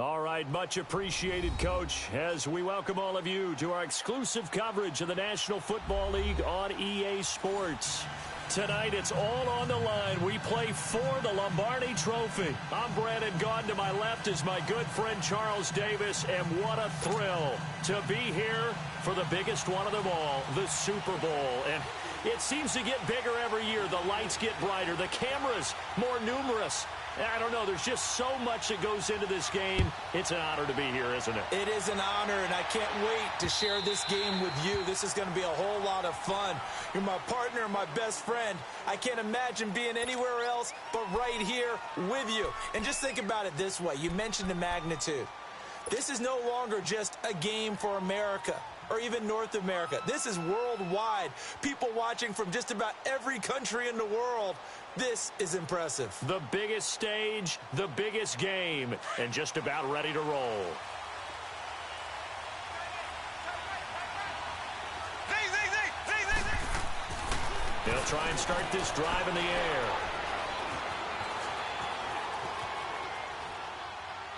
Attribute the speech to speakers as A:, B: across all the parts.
A: All right, much appreciated, Coach, as we welcome all of you to our exclusive coverage of the National Football League on EA Sports. Tonight, it's all on the line. We play for the Lombardi Trophy. I'm Brandon Gaudin. To my left is my good friend Charles Davis, and what a thrill to be here for the biggest one of them all, the Super Bowl. And it seems to get bigger every year. The lights get brighter. The cameras more numerous. I don't know. There's just so much that goes into this game. It's an honor to be here, isn't it?
B: It is an honor, and I can't wait to share this game with you. This is going to be a whole lot of fun. You're my partner, my best friend. I can't imagine being anywhere else but right here with you. And just think about it this way. You mentioned the magnitude. This is no longer just a game for America or even North America. This is worldwide. People watching from just about every country in the world. This is impressive.
A: The biggest stage, the biggest game, and just about ready to roll. He'll try and start this drive in the air.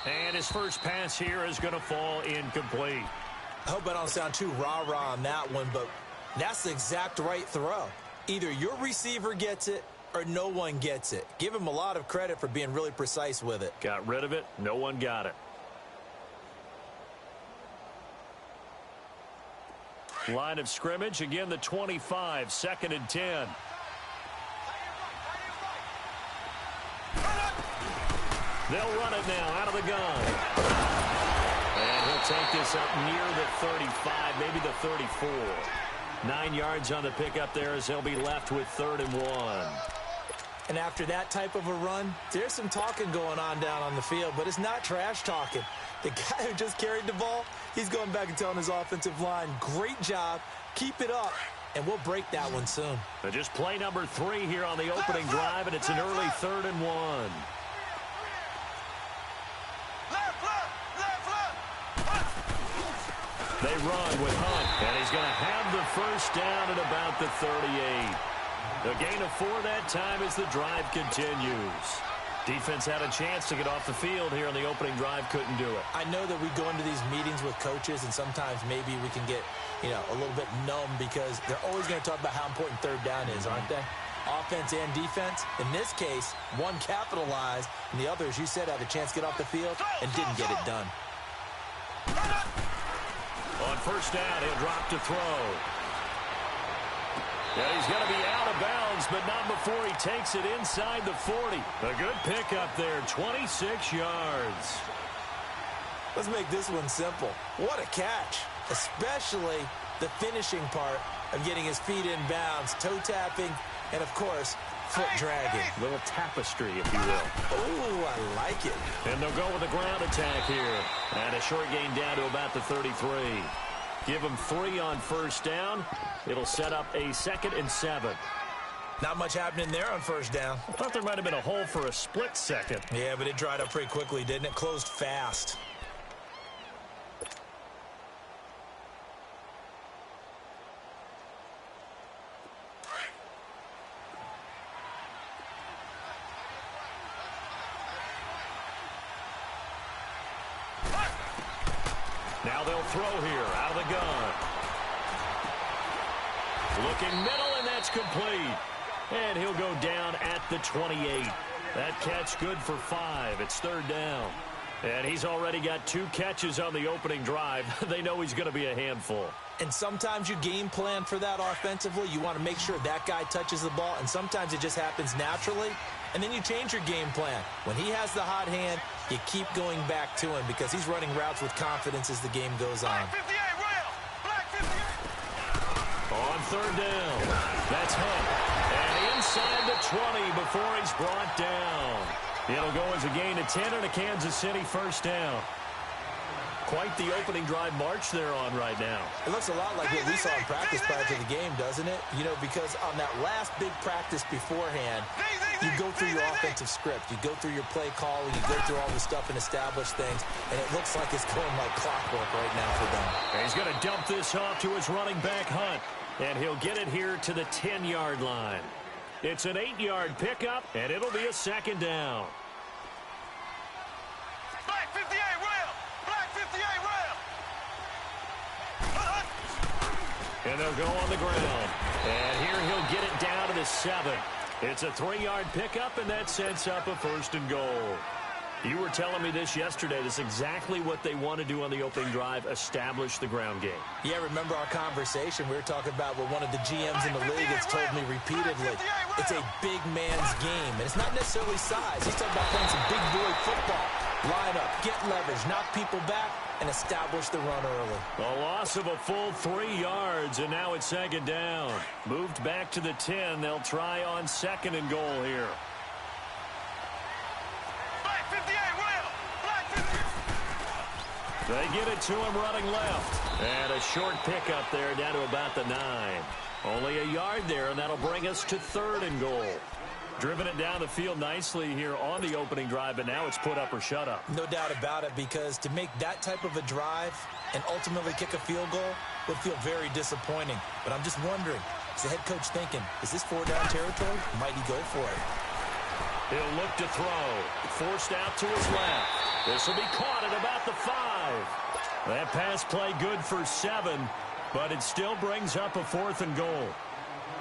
A: And his first pass here is going to fall incomplete.
B: I hope I don't sound too rah-rah on that one, but that's the exact right throw. Either your receiver gets it or no one gets it. Give him a lot of credit for being really precise with it.
A: Got rid of it. No one got it. Line of scrimmage, again the 25, 2nd and 10. They'll run it now out of the gun. And he'll take this up near the 35, maybe the 34. 9 yards on the pickup there as they'll be left with 3rd and 1.
B: And after that type of a run, there's some talking going on down on the field, but it's not trash talking. The guy who just carried the ball, he's going back and telling his offensive line, great job, keep it up, and we'll break that one soon.
A: But just play number 3 here on the opening drive, and it's an early 3rd and 1. They run with Hunt, and he's going to have the first down at about the 38. The gain of 4 that time as the drive continues. Defense had a chance to get off the field here in the opening drive, couldn't do it.
B: I know that we go into these meetings with coaches, and sometimes maybe we can get, a little bit numb because they're always going to talk about how important 3rd down is, aren't they? Offense and defense. In this case, one capitalized, and the other, as you said, had a chance to get off the field and didn't get it done.
A: On first down, he'll drop to throw. And he's going to be out of bounds, but not before he takes it inside the 40. A good pickup there, 26 yards.
B: Let's make this one simple. What a catch, especially the finishing part of getting his feet in bounds, toe tapping, and, of course, foot dragging.
A: Little tapestry, if you will.
B: Oh, I like it.
A: And they'll go with a ground attack here. And a short gain down to about the 33. Give him 3 on first down. It'll set up a 2nd and 7.
B: Not much happening there on first down.
A: I thought there might have been a hole for a split second.
B: Yeah, but it dried up pretty quickly, didn't it? Closed fast.
A: Now they'll throw here out of the gun. Looking middle, and that's complete. And he'll go down at the 28. That catch good for 5. It's 3rd down. And he's already got 2 catches on the opening drive. They know he's going to be a handful.
B: And sometimes you game plan for that offensively. You want to make sure that guy touches the ball, and sometimes it just happens naturally. And then you change your game plan. When he has the hot hand, you keep going back to him because he's running routes with confidence as the game goes on.
A: On 3rd down, that's Hunt. And inside the 20 before he's brought down. It'll go as a gain of 10 and a Kansas City first down. Quite the opening drive march they're on right now.
B: It looks a lot like what we saw in practice prior to the game, doesn't it? Because on that last big practice beforehand, you go through your offensive script. You go through your play calling. You go through all the stuff and establish things. And it looks like it's going like clockwork right now for them.
A: And he's going to dump this off to his running back, Hunt. And he'll get it here to the 10-yard line. It's an 8-yard pickup, and it'll be a 2nd down.
C: Black 58,
A: And they'll go on the ground. And here he'll get it down to the 7. It's a 3-yard pickup, and that sets up a 1st and goal. You were telling me this yesterday. This is exactly what they want to do on the opening drive, establish the ground game.
B: Yeah, remember our conversation. We were talking about what one of the GMs in the league has told me repeatedly. It's a big man's game, and it's not necessarily size. He's talking about playing some big boy football. Line up, get leverage, knock people back, and establish the run early.
A: A loss of a full 3 yards, and now it's 2nd down. Moved back to the 10. They'll try on 2nd and goal here. They get it to him running left. And a short pickup there down to about the 9. Only a yard there, and that'll bring us to 3rd and goal. Driven it down the field nicely here on the opening drive, but now it's put up or shut up.
B: No doubt about it, because to make that type of a drive and ultimately kick a field goal would feel very disappointing. But I'm just wondering, is the head coach thinking, is this 4-down territory? Might he go for it?
A: He'll look to throw. Forced out to his left. This will be caught at about the 5. That pass play good for 7, but it still brings up a 4th and goal.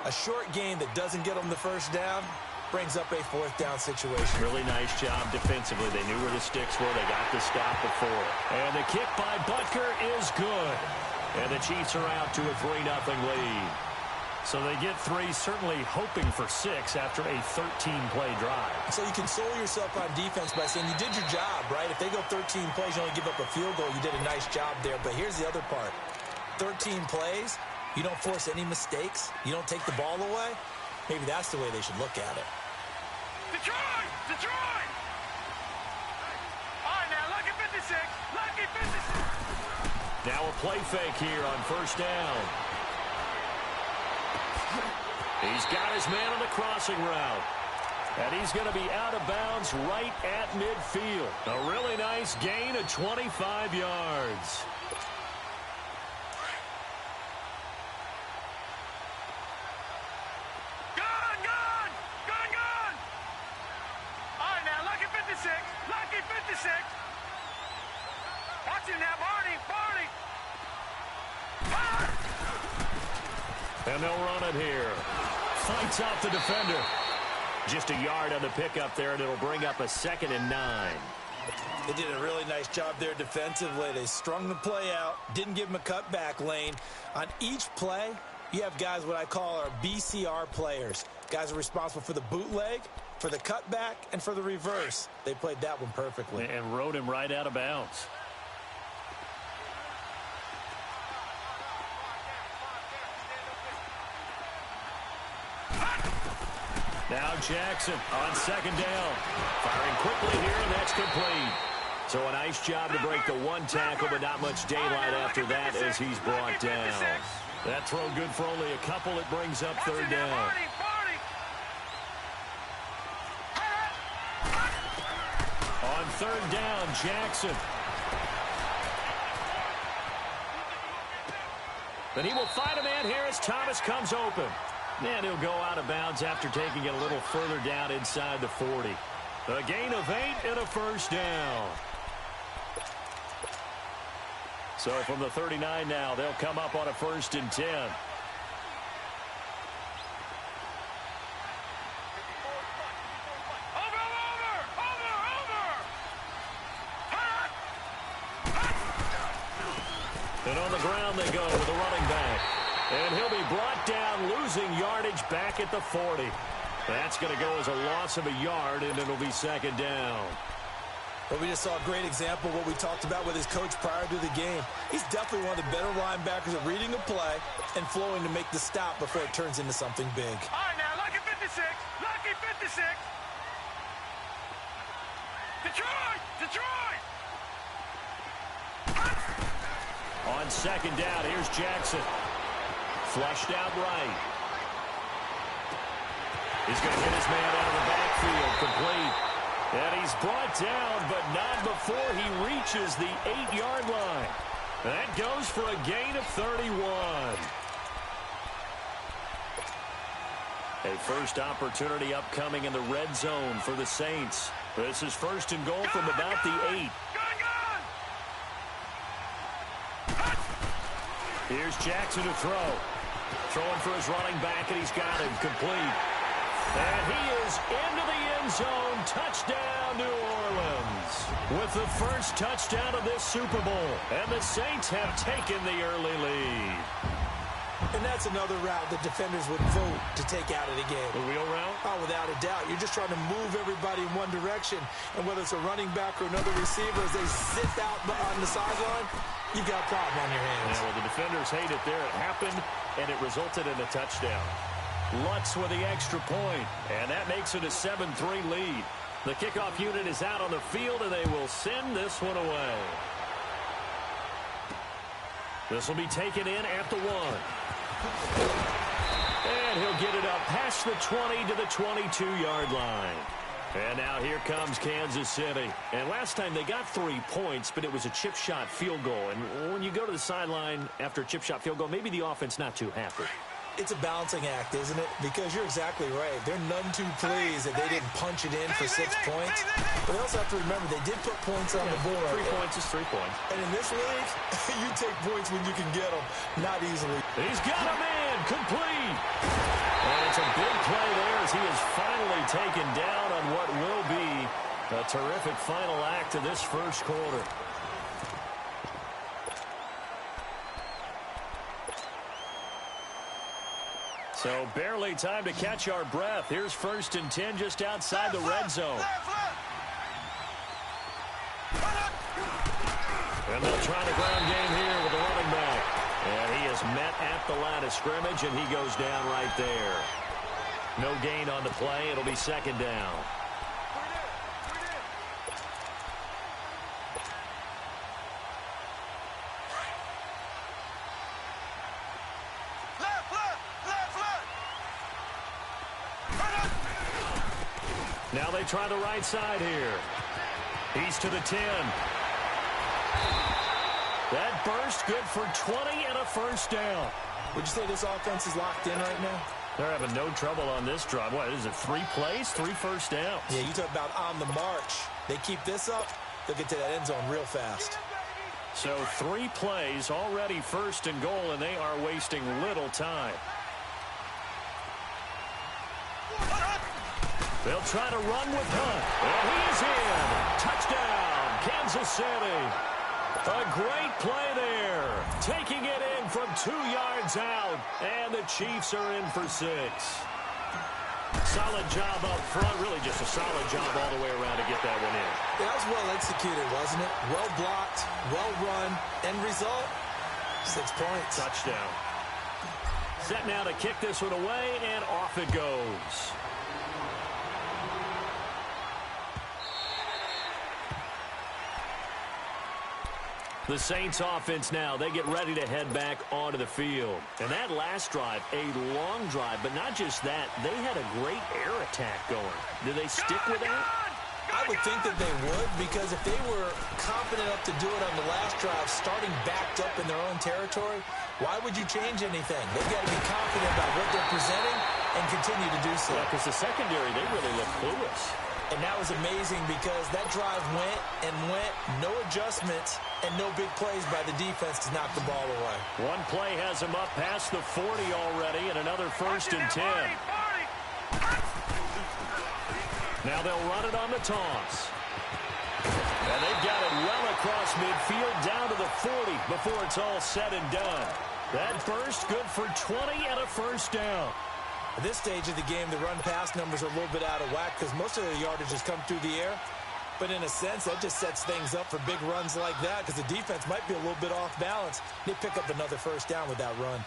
B: A short gain that doesn't get them the 1st down brings up a 4th down situation.
A: Really nice job defensively. They knew where the sticks were. They got the stop before. And the kick by Butker is good. And the Chiefs are out to a 3-0 lead. So they get 3, certainly hoping for 6 after a 13-play drive.
B: So you console yourself on defense by saying you did your job, right? If they go 13 plays, you only give up a field goal, you did a nice job there. But here's the other part. 13 plays, you don't force any mistakes, you don't take the ball away. Maybe that's the way they should look at it.
C: Detroit! Detroit! All right, now, lucky 56. Lucky 56.
A: Now a play fake here on 1st down. He's got his man on the crossing route. And he's going to be out of bounds right at midfield. A really nice gain of 25 yards.
C: Lucky 56. Watch him now, Barney.
A: And they'll run it here. Fights off the defender. Just a yard on the pickup there, and it'll bring up a 2nd and 9.
B: They did a really nice job there defensively. They strung the play out, didn't give him a cutback lane. On each play, you have guys what I call our BCR players. Guys are responsible for the bootleg, for the cutback, and for the reverse. They played that one perfectly.
A: And rode him right out of bounds. Now Jackson on 2nd down. Firing quickly here, and that's complete. So a nice job to break the 1 tackle, but not much daylight after that as he's brought down. That throw good for only a couple. It brings up 3rd down. On 3rd down, Jackson. Then he will find a man here as Thomas comes open. And he'll go out of bounds after taking it a little further down inside the 40. A gain of 8 and a 1st down. So from the 39 now, they'll come up on a 1st and 10. And on the ground they go with a running back. And he'll be brought down, losing yardage back at the 40. That's going to go as a loss of a yard, and it'll be 2nd down.
B: But we just saw a great example of what we talked about with his coach prior to the game. He's definitely one of the better linebackers at reading a play and flowing to make the stop before it turns into something big.
C: All right, now, lucky 56. Lucky 56. Detroit! Detroit!
A: On 2nd down, here's Jackson. Flushed out right. He's going to hit his man out of the backfield, complete. And he's brought down, but not before he reaches the 8-yard line. That goes for a gain of 31. A first opportunity upcoming in the red zone for the Saints. This is 1st and goal from about the 8. Here's Jackson to throw. Throwing for his running back, and he's got him complete. And he is into the end zone. Touchdown, New Orleans. With the first touchdown of this Super Bowl. And the Saints have taken the early lead.
B: And that's another route the defenders would vote to take out of the game.
A: The wheel route?
B: Oh, without a doubt. You're just trying to move everybody in one direction. And whether it's a running back or another receiver, as they zip out on the sideline, you've got a problem on your hands.
A: Yeah, well, the defenders hate it there. It happened, and it resulted in a touchdown. Lutz with the extra point, and that makes it a 7-3 lead. The kickoff unit is out on the field, and they will send this one away. This will be taken in at the 1. And he'll get it up past the 20 to the 22-yard line. And now here comes Kansas City. And last time they got 3 points, but it was a chip shot field goal. And when you go to the sideline after a chip shot field goal, maybe the offense not too happy.
B: It's a balancing act, isn't it? Because you're exactly right. They're none too pleased that they didn't punch it in for 6 points. But they also have to remember they did put points on the board.
A: 3 points is 3 points.
B: And in this league, you take points when you can get them, not easily.
A: He's got a man, complete. And it's a big play there as he is finally taken down on what will be a terrific final act of this first quarter. So barely time to catch our breath. Here's 1st and 10 just outside the red zone. And they'll try the ground game here with the running back. And he is met at the line of scrimmage, and he goes down right there. No gain on the play. It'll be 2nd down. Now they try the right side here. He's to the 10. That burst good for 20 and a 1st down.
B: Would you say this offense is locked in right now?
A: They're having no trouble on this drive. What is it, 3 plays, 3 first downs?
B: Yeah, you talk about on the march. They keep this up, they'll get to that end zone real fast.
A: So 3 plays, already 1st and goal, and they are wasting little time. They'll try to run with Hunt. And he's in. Touchdown, Kansas City. A great play there. Taking it in from 2 yards out. And the Chiefs are in for 6. Solid job up front. Really just a solid job all the way around to get that one in.
B: That was well executed, wasn't it? Well blocked, well run. End result, 6 points.
A: Touchdown. Set now to kick this one away, and off it goes. The Saints offense now, they get ready to head back onto the field. And that last drive, a long drive, but not just that, they had a great air attack going. Do they stick with that?
B: I would think that they would, because if they were confident enough to do it on the last drive, starting backed up in their own territory, why would you change anything? They've got to be confident about what they're presenting and continue to do so.
A: Yeah, because the secondary, they really look clueless.
B: And that was amazing because that drive went and went, no adjustments, and no big plays by the defense to knock the ball away.
A: One play has him up past the 40 already, and another 1st and 10. Now they'll run it on the toss. And they've got it well across midfield down to the 40 before it's all said and done. That burst good for 20 and a 1st down.
B: At this stage of the game, the run-pass numbers are a little bit out of whack because most of the yardage has come through the air. But in a sense, that just sets things up for big runs like that because the defense might be a little bit off balance. They pick up another 1st down with that run.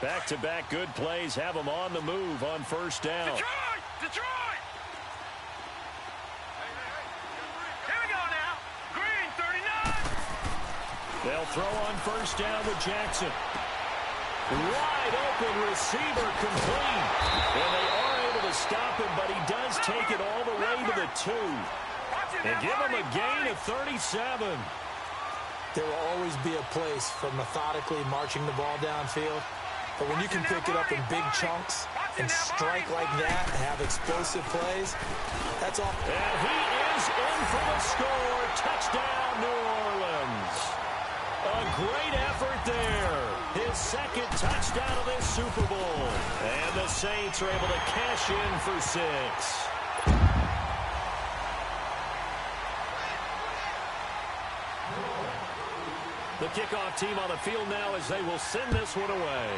A: Back-to-back good plays have them on the move on 1st down.
C: Detroit! Here we go now. Green, 39.
A: They'll throw on 1st down with Jackson. Wide open receiver complete. And they are able to stop him, but he does take it all the way to the 2. And give him a gain of 37.
B: There will always be a place for methodically marching the ball downfield. But when you can pick it up in big chunks and strike like that and have explosive plays, that's all.
A: And he is in for the score. Touchdown, New Orleans. A great effort there. His second touchdown of this Super Bowl. And the Saints are able to cash in for 6. The kickoff team on the field now as they will send this one away.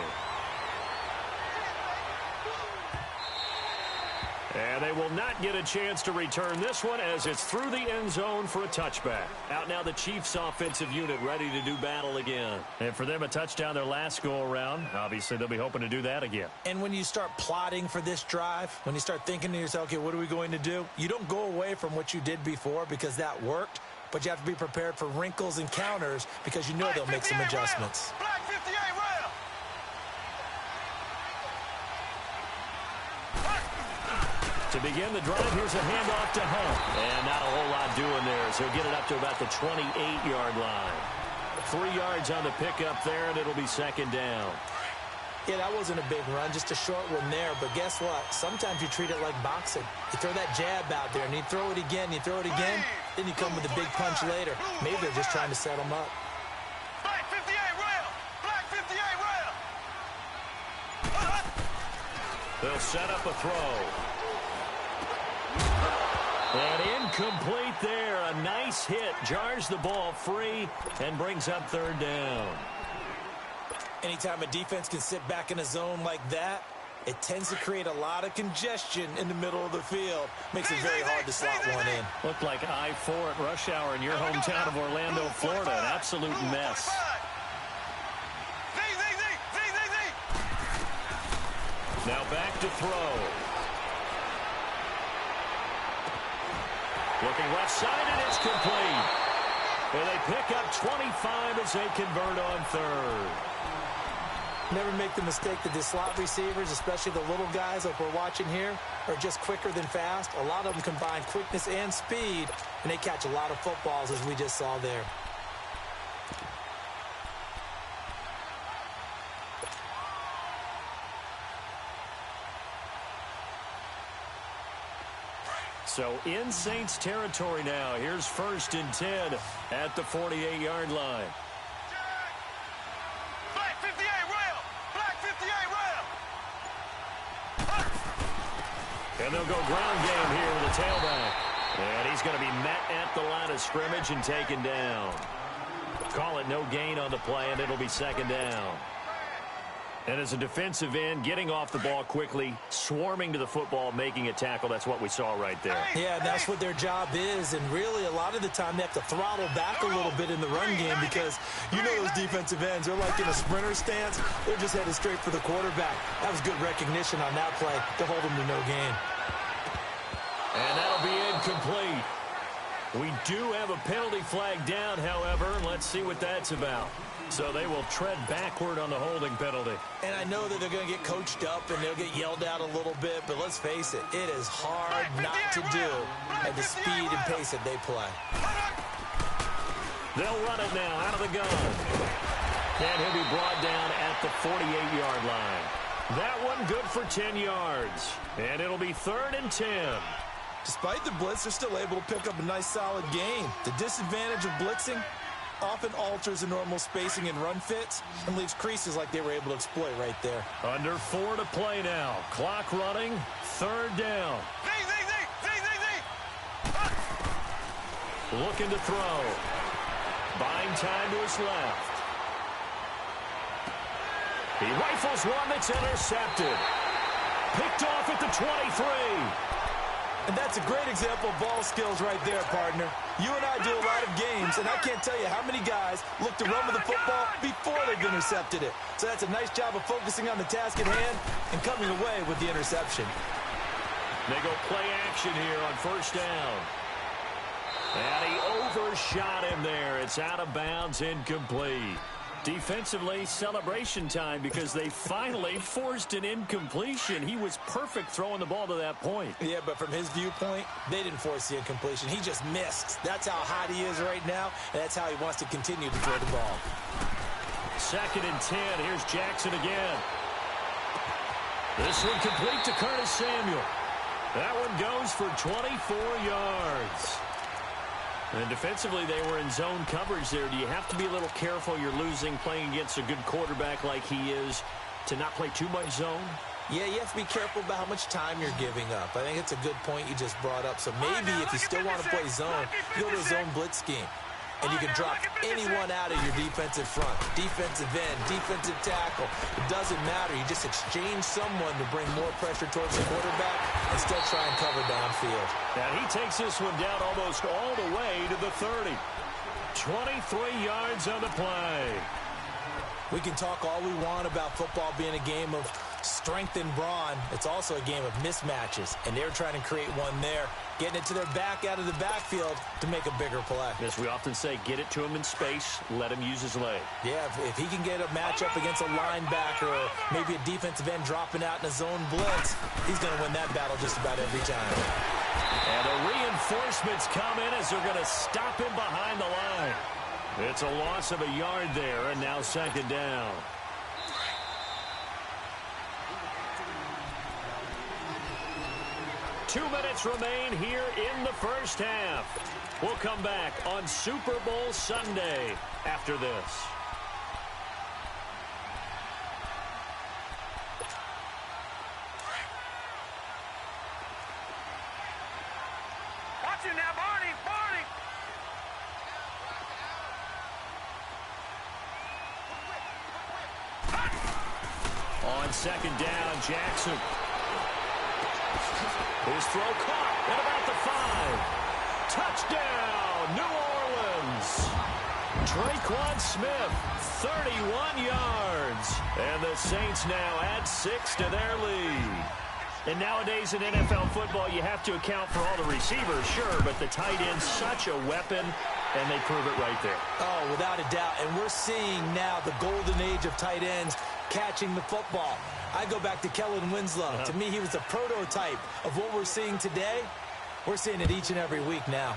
A: And they will not get a chance to return this one as it's through the end zone for a touchback. Out now the Chiefs offensive unit ready to do battle again. And for them a touchdown their last go around. Obviously they'll be hoping to do that again.
B: And when you start plotting for this drive, when you start thinking to yourself, okay, what are we going to do? You don't go away from what you did before because that worked. But you have to be prepared for wrinkles and counters because you know they'll make some adjustments.
C: Black 58 rail.
A: To begin the drive, here's a handoff to Hunt. And not a whole lot doing there, so he'll get it up to about the 28-yard line. 3 yards on the pickup there, and it'll be second down.
B: Yeah, that wasn't a big run, just a short one there. But guess what? Sometimes you treat it like boxing. You throw that jab out there, and you throw it again, then you come with a big punch later. Maybe they're just trying to set them up.
C: Black 58 rail. Black 58 rail.
A: They'll set up a throw. And incomplete there. A nice hit. Jars the ball free and brings up third down.
B: Anytime a defense can sit back in a zone like that, it tends to create a lot of congestion in the middle of the field. Makes it very hard to slot one in.
A: Looked like I-4 at rush hour in your hometown of Orlando, Florida. An absolute mess. Now back to throw. Looking left side, and it's complete. And they pick up 25 as they convert on third.
B: Never make the mistake that the slot receivers, especially the little guys like we're watching here, are just quicker than fast. A lot of them combine quickness and speed, and they catch a lot of footballs, as we just saw there.
A: So in Saints territory now. Here's 1st and 10 at the 48-yard line.
C: Black 58 rail. Black 58 rail.
A: And they'll go ground game here with a tailback. And he's going to be met at the line of scrimmage and taken down. Call it no gain on the play, and it'll be second down. And as a defensive end, getting off the ball quickly, swarming to the football, making a tackle, that's what we saw right there.
B: Yeah, that's what their job is, and really a lot of the time they have to throttle back a little bit in the run game because you know those defensive ends, they're like in a sprinter stance. They're just headed straight for the quarterback. That was good recognition on that play to hold them to no gain.
A: And that'll be incomplete. We do have a penalty flag down, however. Let's see what that's about. So they will tread backward on the holding penalty.
B: And I know that they're going to get coached up and they'll get yelled at a little bit, but let's face it, it is hard not to do at the speed and pace that they play.
A: They'll run it now out of the gun. And he'll be brought down at the 48-yard line. That one good for 10 yards. And it'll be 3rd and 10.
B: Despite the blitz, they're still able to pick up a nice solid gain. The disadvantage of blitzing often alters the normal spacing and run fits and leaves creases like they were able to exploit right there.
A: Under 4 to play now. Clock running. 3rd down. Looking to throw. Buying time to his left. He rifles one that's intercepted. Picked off at the 23.
B: And that's a great example of ball skills right there, partner. You and I do a lot of games, and I can't tell you how many guys look to run with the football before they've intercepted it. So that's a nice job of focusing on the task at hand and coming away with the interception.
A: They go play action here on 1st down. And he overshot him there. It's out of bounds, incomplete. Defensively, celebration time because they finally forced an incompletion. He was perfect throwing the ball to that point.
B: Yeah, but from his viewpoint, they didn't force the incompletion. He just missed. That's how hot he is right now, and that's how he wants to continue to throw the ball.
A: 2nd and 10. Here's Jackson again. This one complete to Curtis Samuel. That one goes for 24 yards. And defensively, they were in zone coverage there. Do you have to be a little careful? You're losing, playing against a good quarterback like he is, to not play too much zone?
B: Yeah, you have to be careful about how much time you're giving up. I think it's a good point you just brought up. So maybe if you still want to play zone, you go to a zone blitz scheme. And you can drop anyone out of your defensive front, defensive end, defensive tackle. It doesn't matter. You just exchange someone to bring more pressure towards the quarterback and still try and cover downfield.
A: And he takes this one down almost all the way to the 30. 23 yards on the play.
B: We can talk all we want about football being a game of strength and brawn. It's also a game of mismatches, and they're trying to create one there, getting it to their back out of the backfield to make a bigger play.
A: As we often say, get it to him in space, let him use his leg.
B: Yeah, if he can get a matchup against a linebacker or maybe a defensive end dropping out in a zone blitz, he's going to win that battle just about every time.
A: And the reinforcements come in as they're going to stop him behind the line. It's a loss of a yard there, and now second down. Two minutes remain here in the first half. We'll come back on Super Bowl Sunday after this.
C: Watch it now, Barney! Barney!
A: On second down, Jackson. His throw caught at about the 5. Touchdown, New Orleans. Traquan Smith, 31 yards. And the Saints now add 6 to their lead. And nowadays in NFL football, you have to account for all the receivers, sure, but the tight end's such a weapon, and they prove it right there.
B: Oh, without a doubt. And we're seeing now the golden age of tight ends catching the football. I go back to Kellen Winslow. To me, he was the prototype of what we're seeing today. We're seeing it each and every week now.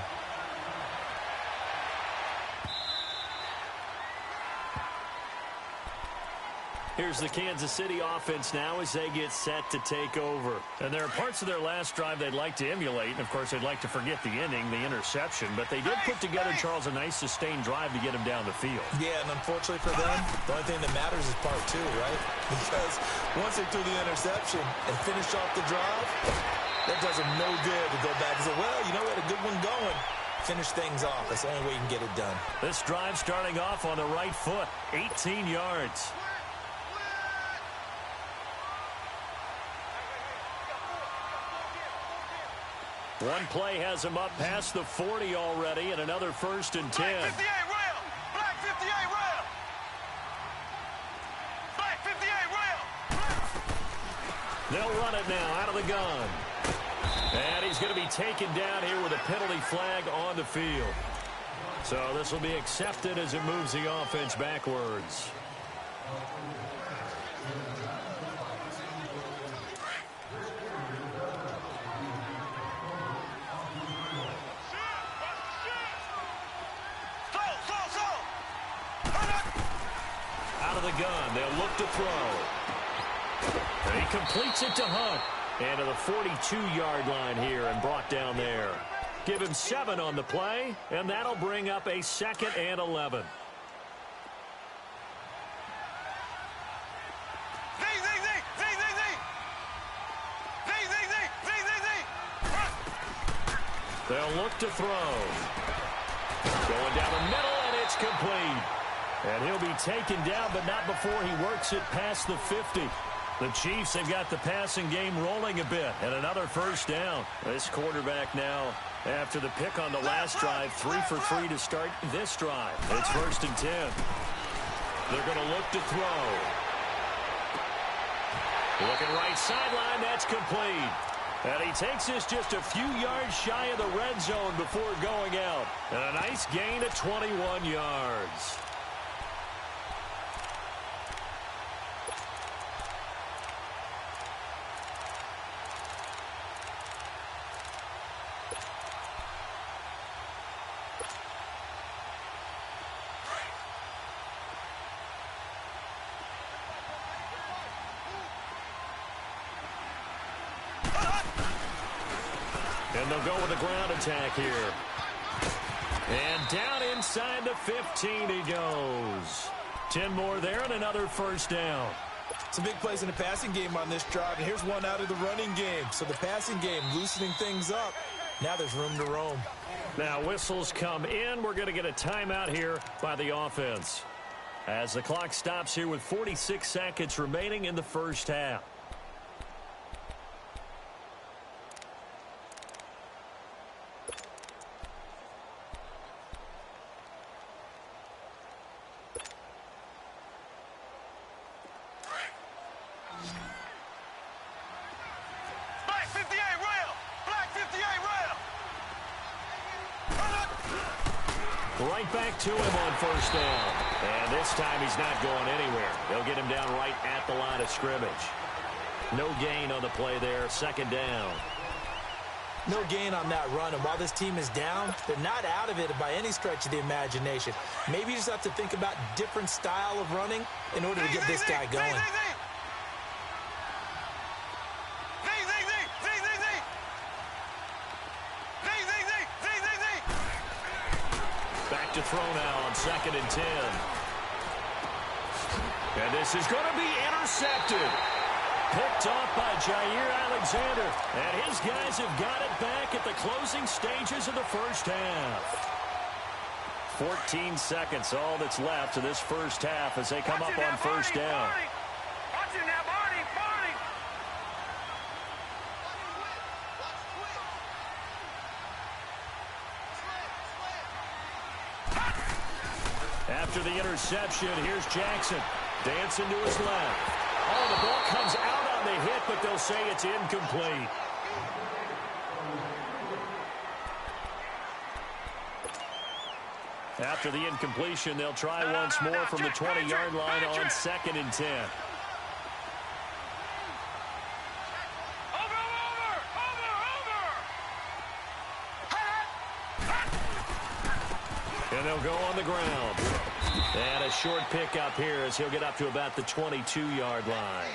A: Here's the Kansas City offense now as they get set to take over. And there are parts of their last drive they'd like to emulate. And, of course, they'd like to forget the ending, the interception. But they did put together, Charles, a nice sustained drive to get him down the field.
B: Yeah, and unfortunately for them, the only thing that matters is part 2, right? Because once they threw the interception and finished off the drive, that does them no good to go back and say, well, you know, we had a good one going. Finish things off. That's the only way you can get it done.
A: This drive starting off on the right foot, 18 yards. One play has him up past the 40 already, and another 1st and 10.
C: Black 58 rail! Black 58 rail! Black 58 rail!
A: They'll run it now out of the gun. And he's going to be taken down here with a penalty flag on the field. So this will be accepted as it moves the offense backwards. Out of the gun, they'll look to throw. And he completes it to Hunt. And to the 42-yard line here and brought down there. Give him 7 on the play, and that'll bring up a 2nd and 11. They'll look to throw. Going down the middle, and it's complete. And he'll be taken down, but not before he works it past the 50. The Chiefs have got the passing game rolling a bit, and another 1st down. This quarterback now, after the pick on the last drive, 3 for 3 to start this drive. It's 1st and 10. They're going to look to throw. Looking right sideline, that's complete. And he takes this just a few yards shy of the red zone before going out. And a nice gain of 21 yards. And they'll go with a ground attack here. And down inside the 15 he goes. 10 more there and another first down.
B: Some big plays in the passing game on this drive, and here's one out of the running game. So the passing game loosening things up. Now there's room to roam.
A: Now whistles come in. We're going to get a timeout here by the offense, as the clock stops here with 46 seconds remaining in the first half.
C: Black 58 rail! Black 58 rail!
A: Right back to him on first down. And this time he's not going anywhere. They'll get him down right at the line of scrimmage. No gain on the play there. Second down.
B: No gain on that run, and while this team is down, they're not out of it by any stretch of the imagination. Maybe you just have to think about different style of running in order to get this guy going.
A: Back to throw now on 2nd and 10. And this is going to be intercepted. Picked off by Jair Alexander. And his guys have got it back at the closing stages of the first half. 14 seconds, all that's left of this first half as they come up on first down.
C: Watch it now, Barney! Barney!
A: After the interception, here's Jackson. Dancing to his left. Oh, the ball comes out on the hit, but they'll say it's incomplete. After the incompletion, they'll try once more from the 20-yard line on 2nd and 10. And they'll go on the ground. And a short pickup here as he'll get up to about the 22-yard line.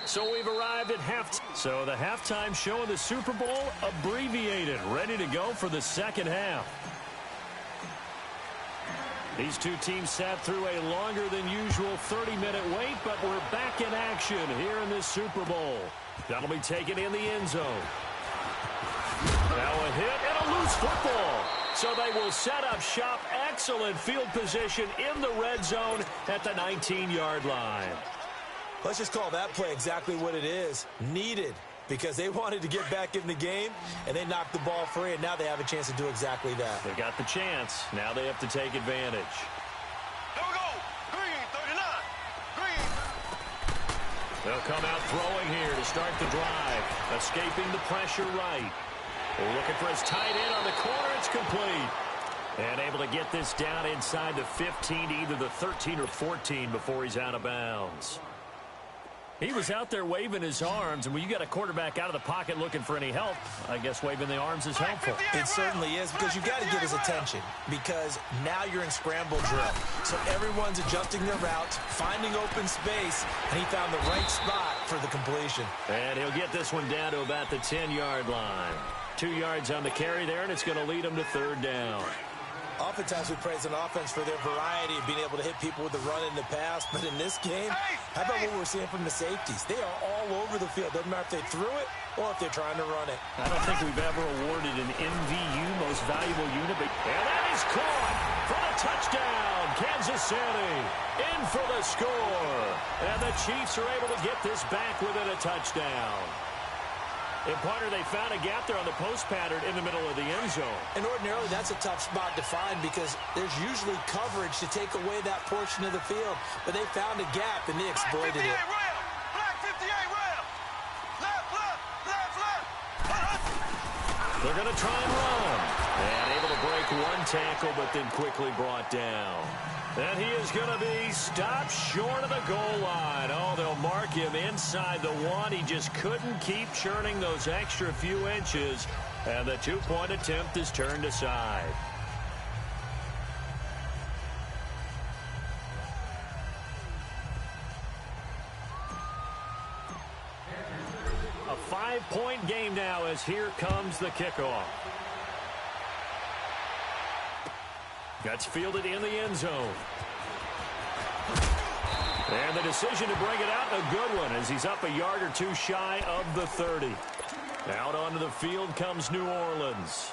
A: So we've arrived at halftime. So the halftime show of the Super Bowl abbreviated, ready to go for the second half. These two teams sat through a longer than usual 30-minute wait, but we're back in action here in this Super Bowl. That'll be taken in the end zone. Now a hit and a loose football. So they will set up shop. Excellent field position in the red zone at the 19-yard line.
B: Let's just call that play exactly what it is. Needed, because they wanted to get back in the game, and they knocked the ball free, and now they have a chance to do exactly that.
A: They got the chance. Now they have to take advantage.
C: There we go! Green, 39! Green!
A: They'll come out throwing here to start the drive. Escaping the pressure right. Looking for his tight end on the corner. It's complete. And able to get this down inside the 15, either the 13 or 14 before he's out of bounds. He was out there waving his arms, and when you got a quarterback out of the pocket looking for any help, I guess waving the arms is helpful.
B: It certainly is, because you've got to get his attention, because now you're in scramble drill. So everyone's adjusting their route, finding open space, and he found the right spot for the completion.
A: And he'll get this one down to about the 10-yard line. 2 yards on the carry there, and it's going to lead him to third down.
B: Oftentimes we praise an offense for their variety of being able to hit people with the run and the pass, but in this game, how about what we're seeing from the safeties? They are all over the field. Doesn't matter if they threw it or if they're trying to run it.
A: I don't think we've ever awarded an MVU, most valuable unit, but and that is caught for the touchdown. Kansas City in for the score. And the Chiefs are able to get this back within a touchdown. And partner, they found a gap there on the post pattern in the middle of the end zone.
B: And ordinarily, that's a tough spot to find because there's usually coverage to take away that portion of the field. But they found a gap, and they exploited it.
C: Black 58 rail! Left, left, left, left!
A: They're going to try and run. And able to break one tackle, but then quickly brought down. And he is going to be stopped short of the goal line. Oh, they'll mark him inside the one. He just couldn't keep churning those extra few inches. And the two-point attempt is turned aside. A 5-point game now as here comes the kickoff. That's fielded in the end zone. And the decision to bring it out, a good one, as he's up a yard or two shy of the 30. Out onto the field comes New Orleans.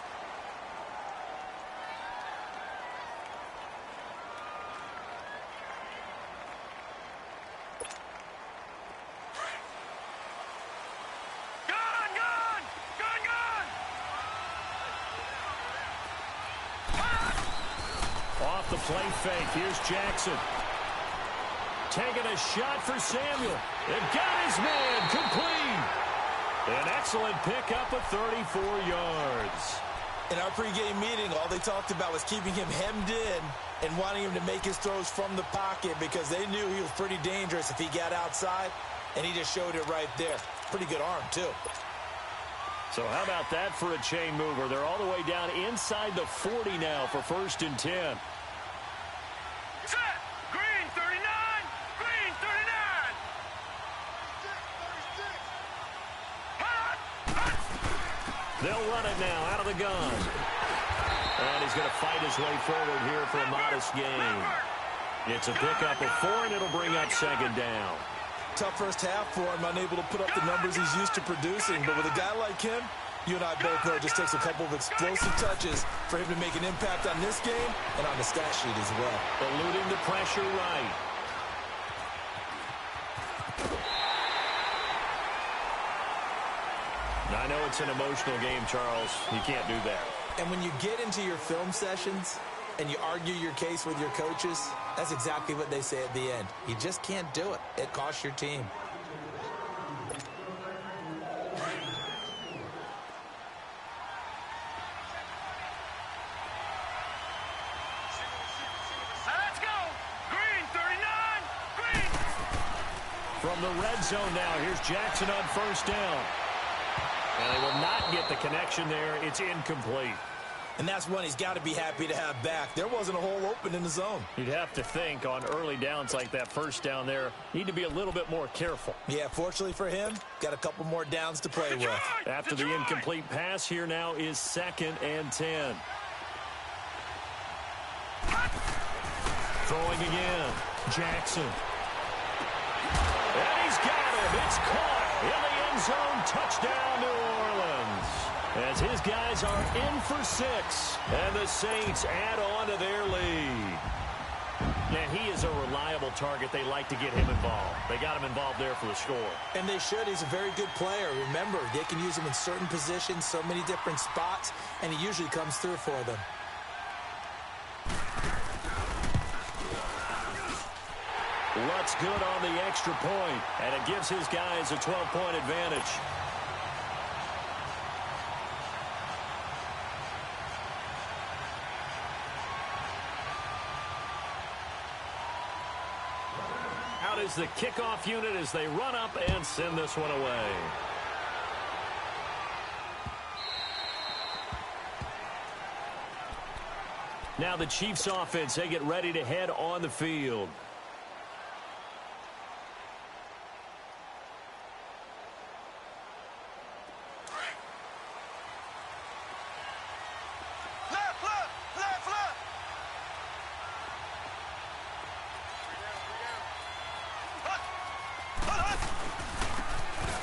A: Off the play fake, here's Jackson. Taking a shot for Samuel. They've got his man complete. An excellent pickup of 34 yards.
B: In our pregame meeting, all they talked about was keeping him hemmed in and wanting him to make his throws from the pocket because they knew he was pretty dangerous if he got outside, and he just showed it right there. Pretty good arm, too.
A: So how about that for a chain mover? They're all the way down inside the 40 now for 1st and 10.
C: Set. Green 39. Green 39.
A: They'll run it now out of the gun. And he's going to fight his way forward here for a modest gain. It's a pickup of 4, and it'll bring up 2nd down.
B: Tough first half for him, unable to put up the numbers he's used to producing. But with a guy like him, you and I both know it just takes a couple of explosive touches for him to make an impact on this game and on the stat sheet as well.
A: Eluding the pressure right. I know it's an emotional game, Charles. You can't do that.
B: And when you get into your film sessions and you argue your case with your coaches, that's exactly what they say at the end. You just can't do it. It costs your team.
C: Let's go. Green 39. Green.
A: From the red zone now, here's Jackson on 1st down. And they will not get the connection there. It's incomplete.
B: And that's one he's got to be happy to have back. There wasn't a hole open in the zone.
A: You'd have to think on early downs like that 1st down there, need to be a little bit more careful.
B: Yeah, fortunately for him, got a couple more downs to play with.
A: After the incomplete pass, here now is 2nd and 10. Throwing again. Jackson. And he's got him. It's caught in the end zone. Touchdown, New Orleans. As his guys are in for 6. And the Saints add on to their lead. And he is a reliable target. They like to get him involved. They got him involved there for the score.
B: And they should. He's a very good player. Remember, they can use him in certain positions, so many different spots, and he usually comes through for them.
A: Luck's good on the extra point, and it gives his guys a 12-point advantage. Out is the kickoff unit as they run up and send this one away. Now the Chiefs offense, they get ready to head on the field.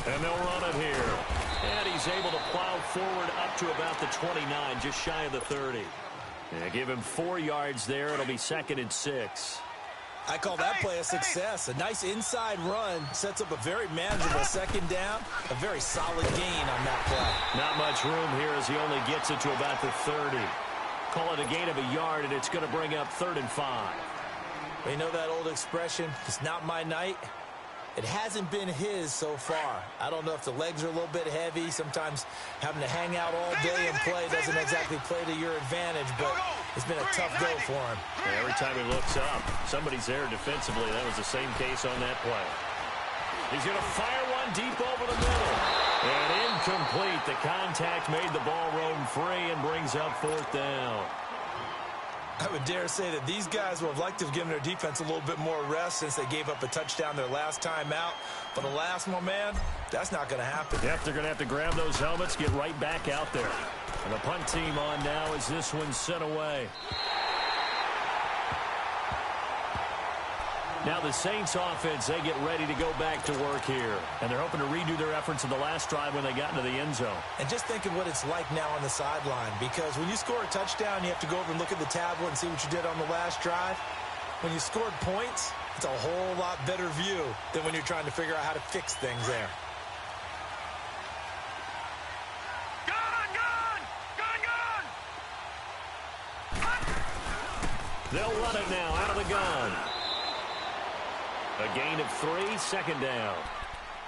A: And they'll run it here. And he's able to plow forward up to about the 29, just shy of the 30. And give him 4 yards there. It'll be 2nd and 6.
B: I call that play a success. A nice inside run sets up a very manageable 2nd down. A very solid gain on that play.
A: Not much room here as he only gets it to about the 30. Call it a gain of a yard, and it's going to bring up 3rd and 5.
B: You know that old expression, it's not my night? It hasn't been his so far. I don't know if the legs are a little bit heavy. Sometimes having to hang out all day and play doesn't exactly play to your advantage, but it's been a tough go for him.
A: Yeah, every time he looks up, somebody's there defensively. That was the same case on that play. He's going to fire one deep over the middle. And incomplete. The contact made the ball roam free and brings up 4th down.
B: I would dare say that these guys would have liked to have given their defense a little bit more rest since they gave up a touchdown their last time out. But alas, my man, that's not going to happen.
A: Yep, they're going to have to grab those helmets, get right back out there. And the punt team on now as this one's sent away. Now the Saints offense, they get ready to go back to work here. And they're hoping to redo their efforts in the last drive when they got into the end zone.
B: And just think of what it's like now on the sideline, because when you score a touchdown, you have to go over and look at the tablet and see what you did on the last drive. When you scored points, it's a whole lot better view than when you're trying to figure out how to fix things there.
A: They'll run it now out of the gun. A gain of 3, second down.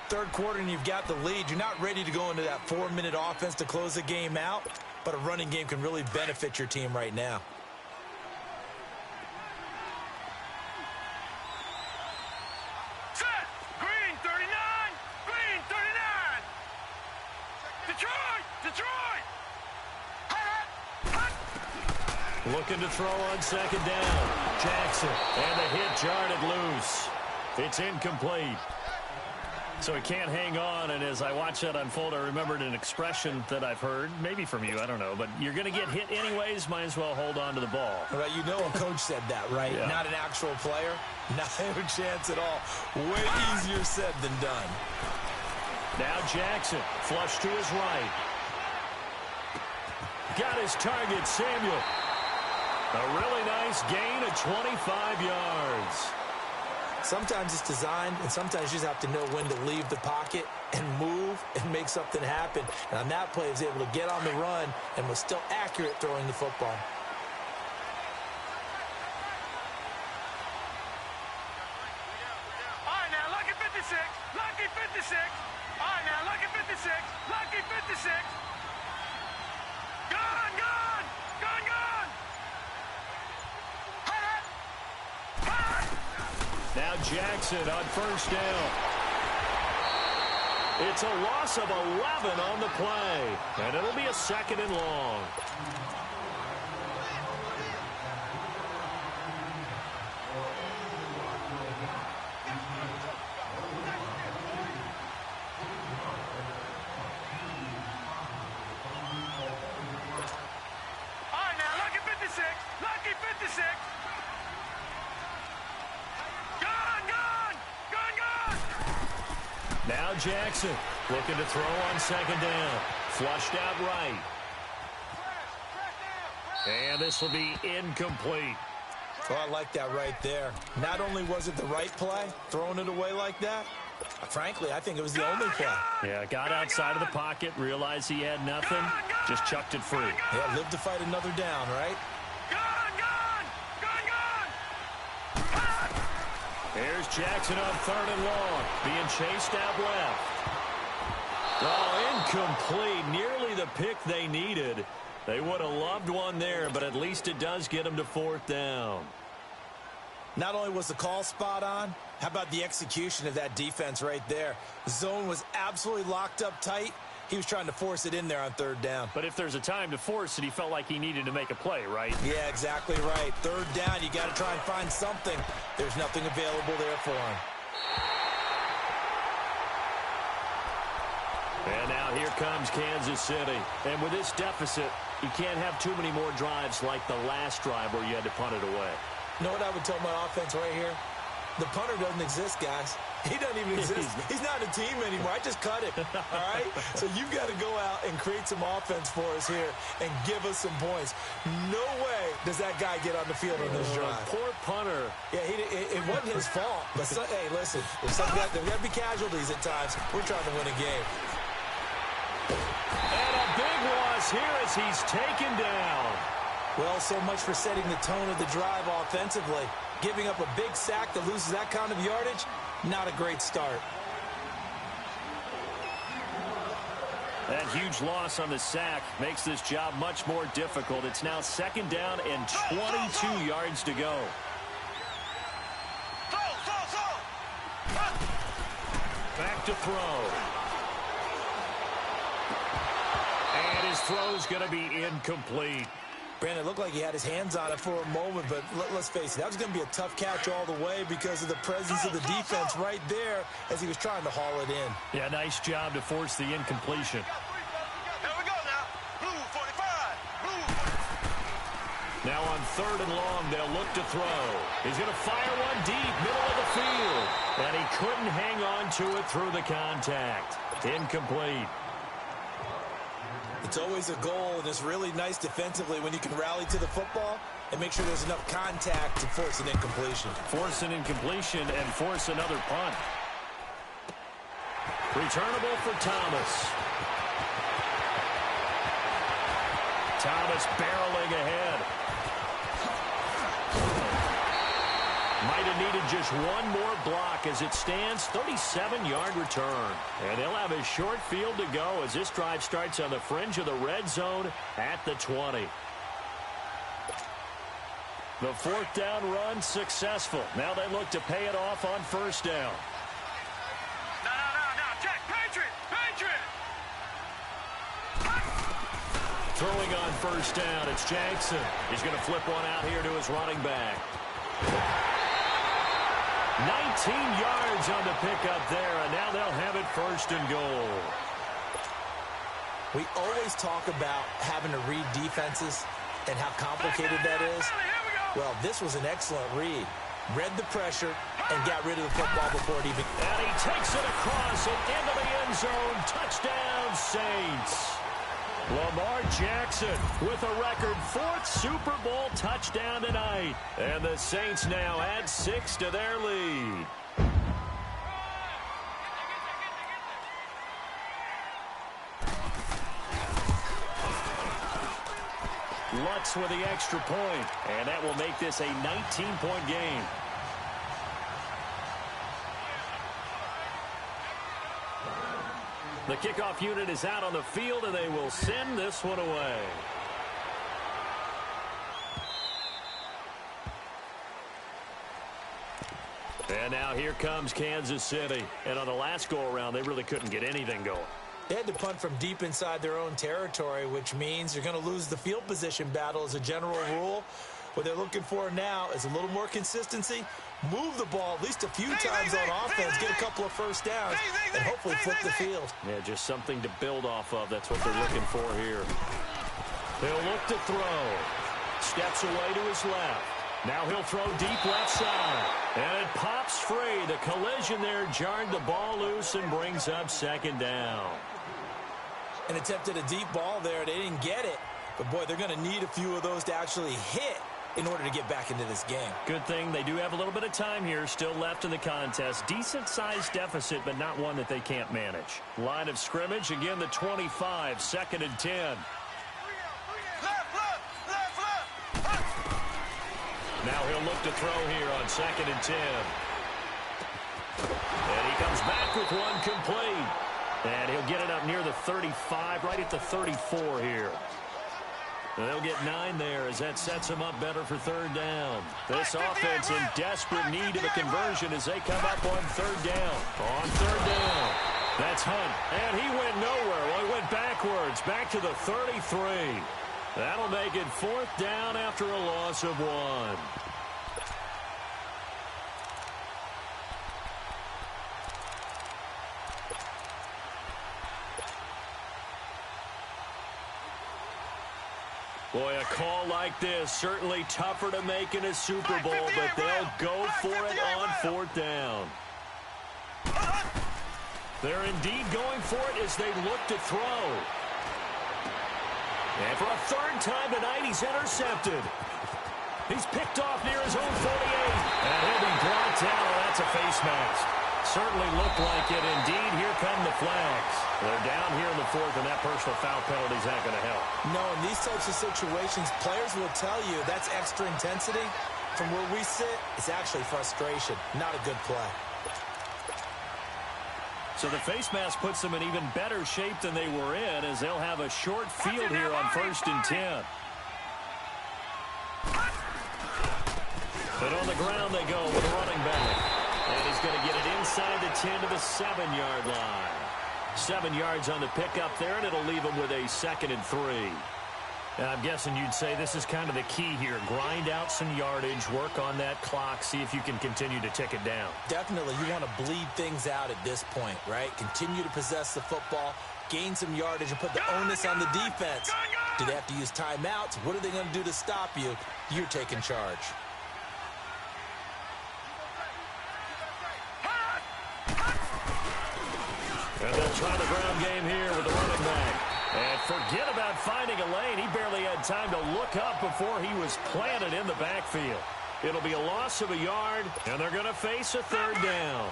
B: Third quarter and you've got the lead. You're not ready to go into that 4-minute offense to close the game out, but a running game can really benefit your team right now.
C: Set. Green 39. Green 39. Detroit. Detroit.
A: Looking to throw on second down. Jackson. And the hit jarred it loose. It's incomplete. So he can't hang on, and as I watch that unfold, I remembered an expression that I've heard, maybe from you, I don't know, but you're going to get hit anyways, might as well hold on to the ball.
B: Right, you know a coach said that, right?
A: Yeah.
B: Not an actual player. Not a chance at all. Way easier said than done.
A: Now Jackson, flush to his right. Got his target, Samuel. A really nice gain of 25 yards.
B: Sometimes it's designed, and sometimes you just have to know when to leave the pocket and move and make something happen. And on that play, he was able to get on the run and was still accurate throwing the football.
C: All right, now, lucky 56. Lucky 56. All right, now, lucky 56. Lucky 56. Gone, gone. Gone, gone.
A: Now Jackson on first down. It's a loss of 11 on the play, and it'll be a second and long.
C: All right, now, lucky 56. Lucky 56. Gone, gone. Gone, gone.
A: Now Jackson looking to throw on second down. Flushed out right. And this will be incomplete.
B: Oh, I like that right there. Not only was it the right play, throwing it away like that, frankly, I think it was the only play.
A: Yeah, got outside of the pocket, realized he had nothing, just chucked it free.
B: Yeah, live to fight another down, right?
C: Gone, gone. Gone, gone.
A: Here's Jackson on third and long, being chased out left. Oh, incomplete. Nearly the pick they needed. They would have loved one there, but at least it does get them to fourth down.
B: Not only was the call spot on, how about the execution of that defense right there? The zone was absolutely locked up tight. He was trying to force it in there on third down.
A: But if there's a time to force it, he felt like he needed to make a play, right?
B: Yeah, exactly right. Third down, you got to try and find something. There's nothing available there for him.
A: And now here comes Kansas City. And with this deficit, you can't have too many more drives like the last drive where you had to punt it away.
B: You know what I would tell my offense right here? The punter doesn't exist, guys. He doesn't even exist. He's not a team anymore. I just cut it, all right? So you've got to go out and create some offense for us here and give us some points. No way does that guy get on the field on this drive.
A: Poor punter.
B: Yeah, it wasn't his fault. But, hey, listen, there's got to be casualties at times. We're trying to win a game.
A: And a big loss here as he's taken down.
B: Well, so much for setting the tone of the drive offensively. Giving up a big sack that loses that kind of yardage, not a great start.
A: That huge loss on the sack makes this job much more difficult. It's now second down and 22 yards to go. Back to throw. And his throw's going to be incomplete.
B: Brandon, it looked like he had his hands on it for a moment, but let's face it, that was going to be a tough catch all the way because of the presence of the defense right there as he was trying to haul it in.
A: Yeah, nice job to force the incompletion.
C: Here we go now. Blue 45. Blue 45.
A: Now on 3rd and long. They'll look to throw. He's going to fire one deep, middle of the field. And he couldn't hang on to it through the contact. Incomplete.
B: It's always a goal, and it's really nice defensively when you can rally to the football and make sure there's enough contact to force an incompletion.
A: Force an incompletion and force another punt. Returnable for Thomas. Thomas barreling ahead. Might have needed just one more block as it stands. 37-yard return. And they'll have a short field to go as this drive starts on the fringe of the red zone at the 20. The 4th down run successful. Now they look to pay it off on 1st down.
C: No. Check. Patriot.
A: Throwing on 1st down, it's Jackson. He's going to flip one out here to his running back. 19 yards on the pickup there, and now they'll have it 1st and goal.
B: We always talk about having to read defenses and how complicated that is. Well, this was an excellent read. Read the pressure and got rid of the football before it even...
A: And he takes it across and into the end zone. Touchdown, Saints. Lamar Jackson with a record 4th Super Bowl touchdown tonight. And the Saints now add 6 to their lead. Lutz with the extra point, and that will make this a 19-point game. The kickoff unit is out on the field, and they will send this one away. And now here comes Kansas City. And on the last go-around, they really couldn't get anything going.
B: They had to punt from deep inside their own territory, which means you're going to lose the field position battle as a general rule. What they're looking for now is a little more consistency, move the ball at least a few times on offense, get a couple of 1st downs, and hopefully flip the field.
A: Yeah, just something to build off of. That's what they're looking for here. They'll look to throw. Steps away to his left. Now he'll throw deep left side. And it pops free. The collision there jarred the ball loose and brings up 2nd down.
B: And attempted a deep ball there. They didn't get it. But, boy, they're going to need a few of those to actually hit in order to get back into this game.
A: Good thing they do have a little bit of time here still left in the contest. Decent-sized deficit, but not one that they can't manage. Line of scrimmage, again, the 25, 2nd and 10. Now he'll look to throw here on 2nd and 10. And he comes back with one complete. And he'll get it up near the 35, right at the 34 here. They'll get 9 there as that sets them up better for 3rd down. This offense in desperate need of a conversion as they come up on 3rd down. On 3rd down, that's Hunt. And he went nowhere. Well, he went backwards, back to the 33. That'll make it 4th down after a loss of 1. Boy, a call like this, certainly tougher to make in a Super Bowl, but they'll go for it on 4th down. They're indeed going for it as they look to throw. And for a 3rd time tonight, he's intercepted. He's picked off near his own 48. And he'll be brought down. That's a face mask. Certainly looked like it. Indeed, here come the flags. They're down here in the 4th, and that personal foul penalty is not going to help.
B: No, in these types of situations, players will tell you that's extra intensity. From where we sit, it's actually frustration. Not a good play.
A: So the face mask puts them in even better shape than they were in as they'll have a short field here on 1st and 10. But on the ground they go with a running back. And he's going to get it inside the 10 to the 7-yard line. 7 yards on the pickup there, and it'll leave him with a 2nd and 3. I'm guessing you'd say this is kind of the key here. Grind out some yardage, work on that clock, see if you can continue to tick it down.
B: Definitely, you want to bleed things out at this point, right? Continue to possess the football, gain some yardage, and put the onus on the defense. Do they have to use timeouts? What are they going to do to stop you? You're taking charge.
A: And they'll try the ground game here with the running back. And forget about finding a lane. He barely had time to look up before he was planted in the backfield. It'll be a loss of a yard, and they're going to face a third down.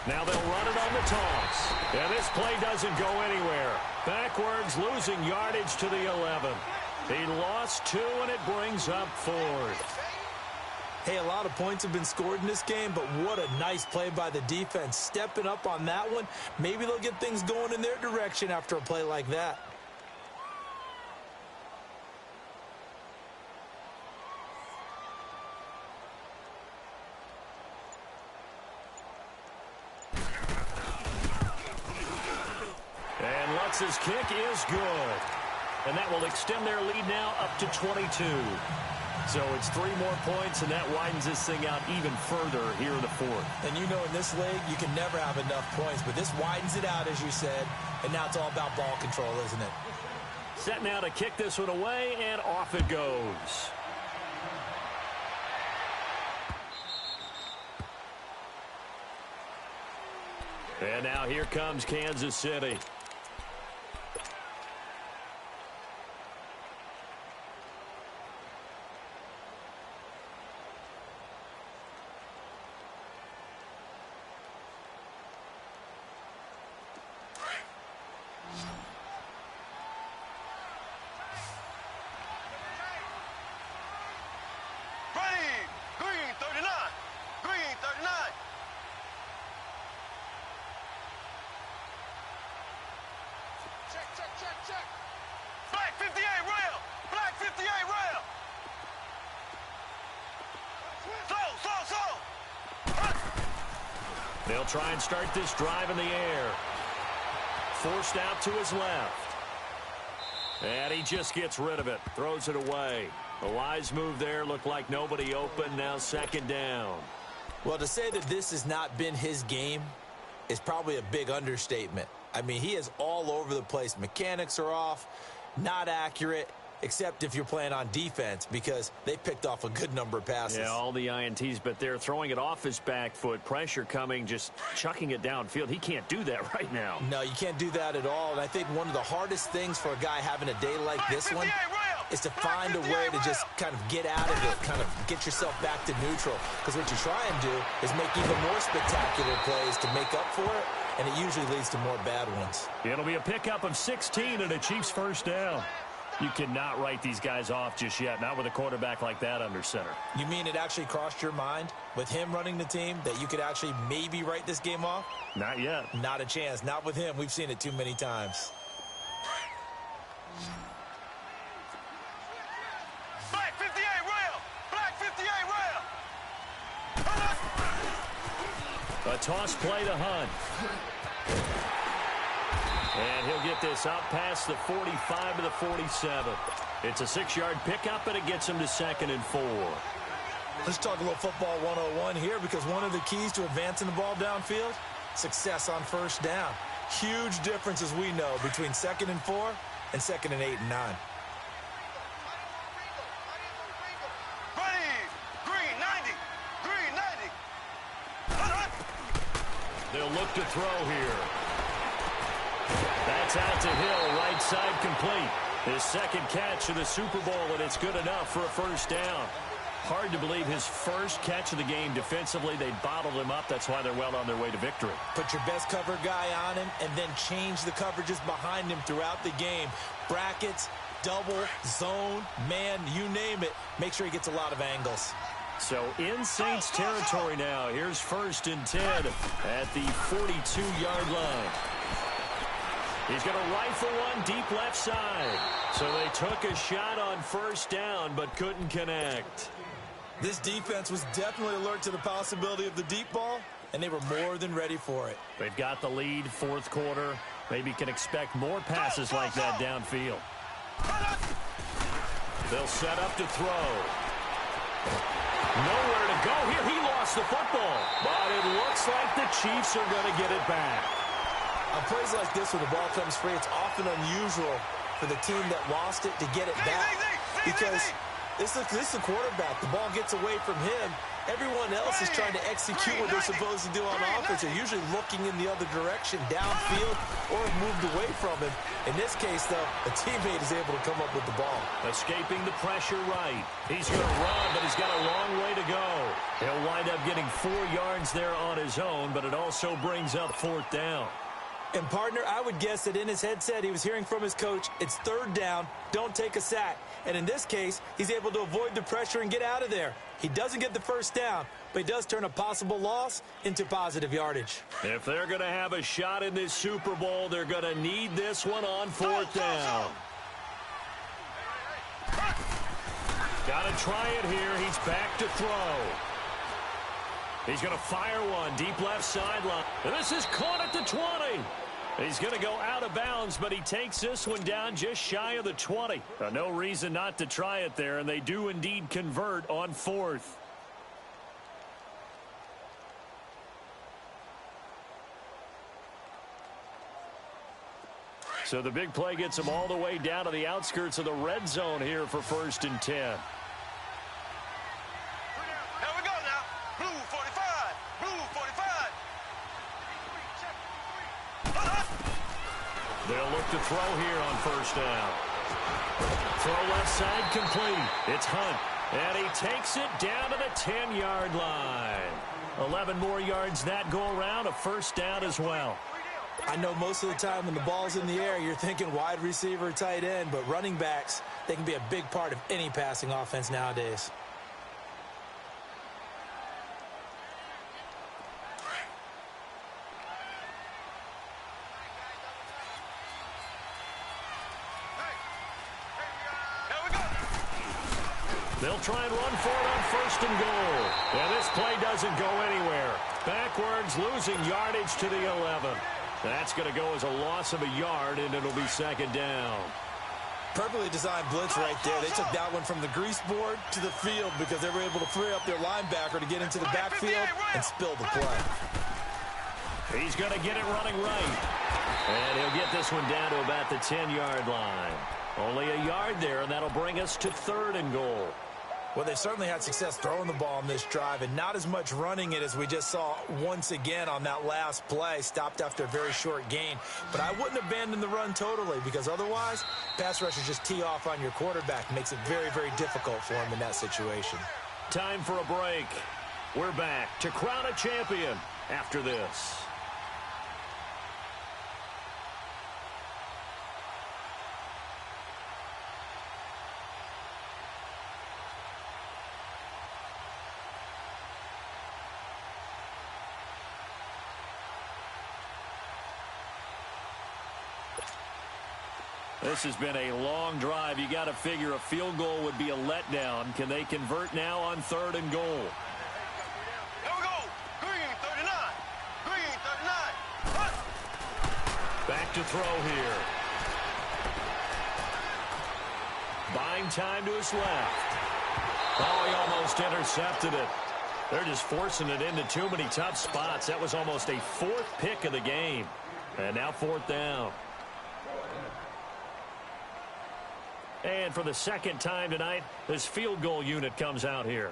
A: Now they'll run it on the toss. And this play doesn't go anywhere. Backwards, losing yardage to the 11. He lost 2, and it brings up 4th.
B: Hey, a lot of points have been scored in this game, but what a nice play by the defense. Stepping up on that one. Maybe they'll get things going in their direction after a play like that.
A: And Lutz's kick is good. And that will extend their lead now up to 22. So it's 3 more points, and that widens this thing out even further here in the 4th.
B: And you know in this league, you can never have enough points, but this widens it out, as you said, and now it's all about ball control, isn't it?
A: Set now to kick this one away, and off it goes. And now here comes Kansas City.
C: Check. Black 58 rail. Black 58 rail. Slow.
A: They'll try and start this drive in the air. Forced out to his left. And he just gets rid of it. Throws it away. A wise move there. Looked like nobody open. Now 2nd down.
B: Well, to say that this has not been his game is probably a big understatement. I mean, he is all over the place. Mechanics are off, not accurate, except if you're playing on defense, because they picked off a good number of passes.
A: Yeah, all the INTs, but they're throwing it off his back foot. Pressure coming, just chucking it downfield. He can't do that right now.
B: No, you can't do that at all. And I think one of the hardest things for a guy having a day like this one is to find a way to just kind of get out of it, kind of get yourself back to neutral. Because what you try and do is make even more spectacular plays to make up for it, and it usually leads to more bad ones.
A: It'll be a pickup of 16 and a Chiefs first down. You cannot write these guys off just yet, not with a quarterback like that under center.
B: You mean it actually crossed your mind with him running the team that you could actually maybe write this game off?
A: Not yet.
B: Not a chance. Not with him. We've seen it too many times.
C: Black 58 rail. Black 58 rail.
A: A toss play to Hunt. And he'll get this out past the 45 to the 47. It's a 6-yard pickup, and it gets him to 2nd and 4.
B: Let's talk a little football 101 here, because one of the keys to advancing the ball downfield, success on first down. Huge difference, as we know, between 2nd and 4 and 2nd and 8 and 9.
C: Green 90. Green 90.
A: They'll look to throw here. That's out to Hill, right side complete. His 2nd catch of the Super Bowl, and it's good enough for a first down. Hard to believe his first catch of the game defensively. They bottled him up. That's why they're well on their way to victory.
B: Put your best cover guy on him and then change the coverages behind him throughout the game. Brackets, double, zone, man, you name it. Make sure he gets a lot of angles.
A: So in Saints territory now. Here's 1st and 10 at the 42-yard line. He's going to rifle one deep left side. So they took a shot on first down but couldn't connect.
B: This defense was definitely alert to the possibility of the deep ball, and they were more than ready for it.
A: They've got the lead, fourth quarter. Maybe can expect more passes like that downfield. They'll set up to throw. Nowhere to go here. He lost the football. But it looks like the Chiefs are going to get it back.
B: On plays like this where the ball comes free, it's often unusual for the team that lost it to get it back. Because this is the quarterback. The ball gets away from him. Everyone else is trying to execute what they're supposed to do on offense. They're usually looking in the other direction, downfield, or have moved away from him. In this case, though, a teammate is able to come up with the ball.
A: Escaping the pressure right. He's going to run, but he's got a long way to go. He'll wind up getting 4 yards there on his own, but it also brings up fourth down.
B: And, partner, I would guess that in his headset he was hearing from his coach, it's third down, don't take a sack. And in this case, he's able to avoid the pressure and get out of there. He doesn't get the first down, but he does turn a possible loss into positive yardage.
A: If they're going to have a shot in this Super Bowl, they're going to need this one on fourth down. Got to try it here. He's back to throw. He's going to fire one deep left sideline. And this is caught at the 20. He's going to go out of bounds, but he takes this one down just shy of the 20. No reason not to try it there, and they do indeed convert on fourth. So the big play gets them all the way down to the outskirts of the red zone here for 1st and 10.
C: Here we go now. Blue 45. Blue 45.
A: They'll look to throw here on first down. Throw left side complete. It's Hunt. And he takes it down to the 10-yard line. 11 more yards that go around. A first down as well.
B: I know most of the time when the ball's in the air, you're thinking wide receiver, tight end, but running backs, they can be a big part of any passing offense nowadays.
A: They'll try and run for it on 1st and goal. And this play doesn't go anywhere. Backwards, losing yardage to the 11. That's going to go as a loss of a yard, and it'll be 2nd down.
B: Perfectly designed blitz right there. They took that one from the grease board to the field because they were able to free up their linebacker to get into the backfield and spill the play.
A: He's going to get it running right. And he'll get this one down to about the 10-yard line. Only a yard there, and that'll bring us to 3rd and goal.
B: Well, they've certainly had success throwing the ball on this drive and not as much running it as we just saw once again on that last play. Stopped after a very short gain. But I wouldn't abandon the run totally because otherwise, pass rushers just tee off on your quarterback. Makes it very, very difficult for him in that situation.
A: Time for a break. We're back to crown a champion after this. This has been a long drive. You got to figure a field goal would be a letdown. Can they convert now on 3rd and goal?
C: Here we go. Green 39. Green 39.
A: Back to throw here. Buying time to his left. Oh, he almost intercepted it. They're just forcing it into too many tough spots. That was almost a 4th pick of the game. And now 4th down. And for the 2nd time tonight, this field goal unit comes out here.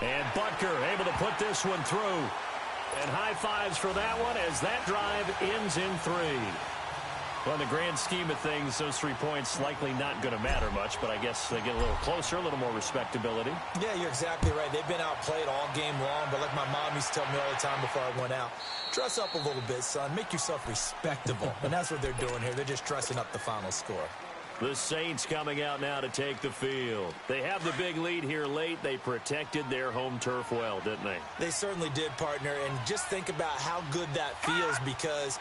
A: And Butker able to put this one through. And high fives for that one as that drive ends in 3. Well, in the grand scheme of things, those 3 points likely not going to matter much, but I guess they get a little closer, a little more respectability.
B: Yeah, you're exactly right. They've been outplayed all game long, but like my mom used to tell me all the time before I went out, dress up a little bit, son. Make yourself respectable. And that's what they're doing here. They're just dressing up the final score.
A: The Saints coming out now to take the field. They have the big lead here late. They protected their home turf well, didn't they?
B: They certainly did, partner. And just think about how good that feels, because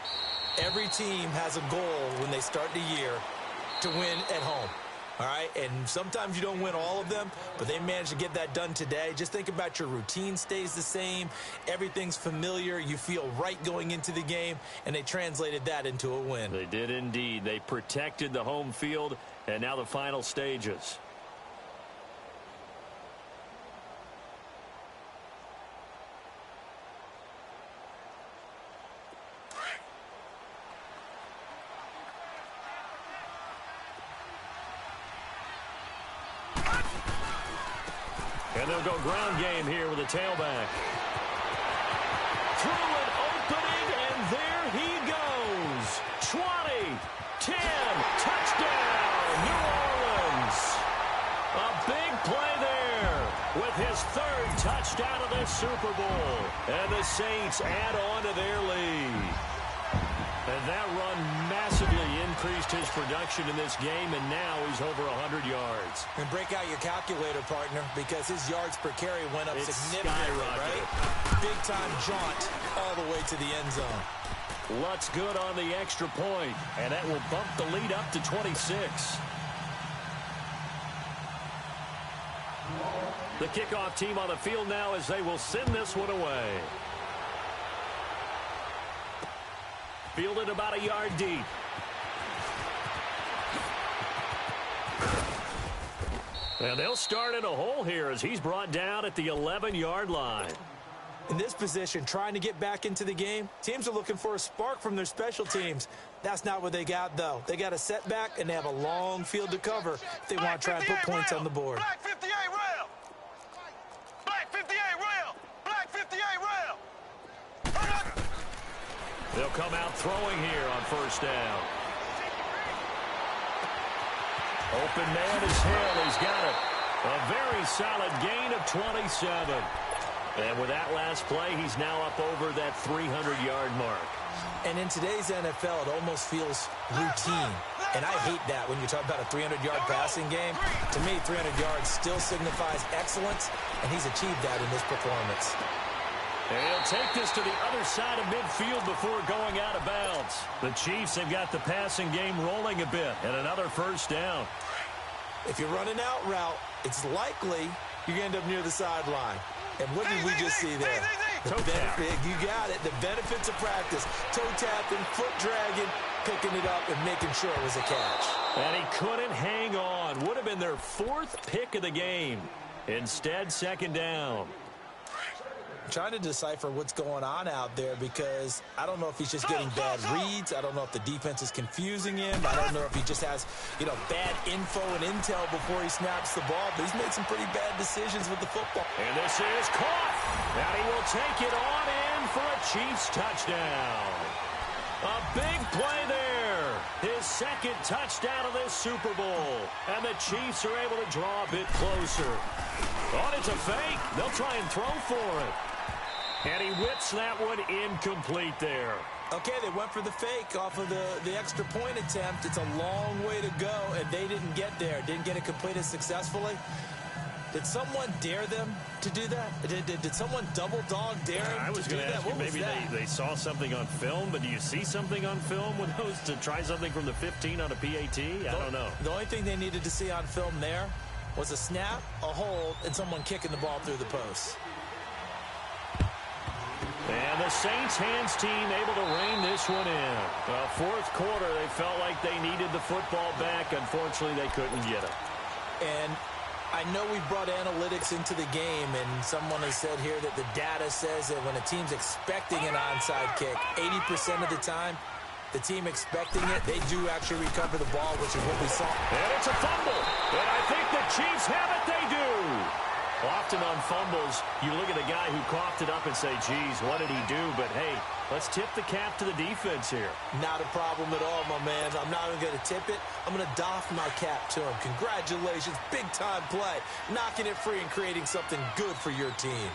B: every team has a goal when they start the year to win at home. All right, and sometimes you don't win all of them, but they managed to get that done today. Just think about your routine stays the same. Everything's familiar. You feel right going into the game, and they translated that into a win.
A: They did indeed. They protected the home field, and now the final stages. And they'll go ground game here with a tailback. Through an opening, and there he goes. 20, 10, touchdown, New Orleans. A big play there with his third touchdown of this Super Bowl. And the Saints add on to their lead. And that run massively increased his production in this game, and now he's over 100 yards.
B: And break out your calculator, partner, because his yards per carry went up significantly, right? Big-time jaunt all the way to the end zone.
A: Lutt's good on the extra point, and that will bump the lead up to 26. The kickoff team on the field now as they will send this one away. Fielded about a yard deep. And they'll start in a hole here as he's brought down at the 11-yard line.
B: In this position, trying to get back into the game, teams are looking for a spark from their special teams. That's not what they got, though. They got a setback, and they have a long field to cover if they want to try and put points on the board.
C: Black 58 rail. Black 58 rail. Black 58 rail.
A: They'll come out throwing here on first down. Open man is Hill. He's got it. A very solid gain of 27. And with that last play, he's now up over that 300-yard mark.
B: And in today's NFL, it almost feels routine. And I hate that when you talk about a 300-yard passing game. To me, 300 yards still signifies excellence, and he's achieved that in this performance.
A: And he'll take this to the other side of midfield before going out of bounds. The Chiefs have got the passing game rolling a bit, and another first down.
B: If you're running out route, it's likely you're going to end up near the sideline. And what did we just see there?
A: Toe tap.
B: You got it. The benefits of practice. Toe tapping, foot dragging, picking it up, and making sure it was a catch.
A: And he couldn't hang on. Would have been their fourth pick of the game. Instead, second down.
B: I'm trying to decipher what's going on out there, because I don't know if he's just getting bad reads. I don't know if the defense is confusing him. I don't know if he just has, bad info and intel before he snaps the ball. But he's made some pretty bad decisions with the football.
A: And this is caught. And he will take it on in for a Chiefs touchdown. A big play there. His second touchdown of this Super Bowl. And the Chiefs are able to draw a bit closer. Oh, it's a fake. They'll try and throw for it. And he whips that one incomplete there.
B: Okay, they went for the fake off of the extra point attempt. It's a long way to go, and they didn't get there. Didn't get it completed successfully. Did someone dare them to do that? Did someone double dog dare them
A: I was going to ask you, maybe they saw something on film, but do you see something on film with those to try something from the 15 on a PAT? I don't know.
B: The only thing they needed to see on film there was a snap, a hold, and someone kicking the ball through the post.
A: And the Saints hands team able to rein this one in. Fourth quarter, they felt like they needed the football back. Unfortunately, they couldn't get it.
B: And I know we brought analytics into the game, and someone has said here that the data says that when a team's expecting an onside kick, 80% of the time, the team expecting it, they do actually recover the ball, which is what we saw.
A: And it's a fumble. And I think the Chiefs have it. They do. Often on fumbles, you look at the guy who coughed it up and say, geez, what did he do? But, hey, let's tip the cap to the defense here.
B: Not a problem at all, my man. I'm not even going to tip it. I'm going to doff my cap to him. Congratulations. Big-time play. Knocking it free and creating something good for your team.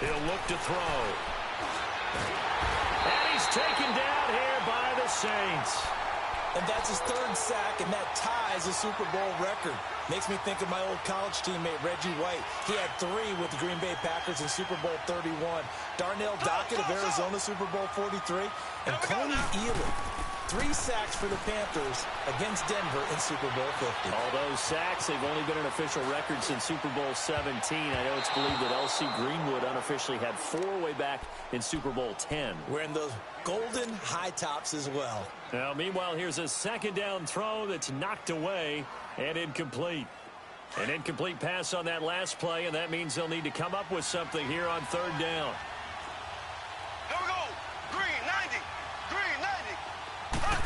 A: He'll look to throw. And he's taken down here by the Saints.
B: And that's his third sack, and that ties a Super Bowl record. Makes me think of my old college teammate, Reggie White. He had 3 with the Green Bay Packers in Super Bowl 31. Darnell Dockett of Arizona, Super Bowl 43. And Coney Ealer, 3 sacks for the Panthers against Denver in Super Bowl 50.
A: All those sacks, they've only been an official record since Super Bowl 17. I know it's believed that L.C. Greenwood unofficially had 4 way back in Super Bowl 10.
B: Wearing those golden high tops as well.
A: Now, meanwhile, here's a second down throw that's knocked away and incomplete. An incomplete pass on that last play, and that means they'll need to come up with something here on third down.
C: Here we go. Green, 90. Green, 90.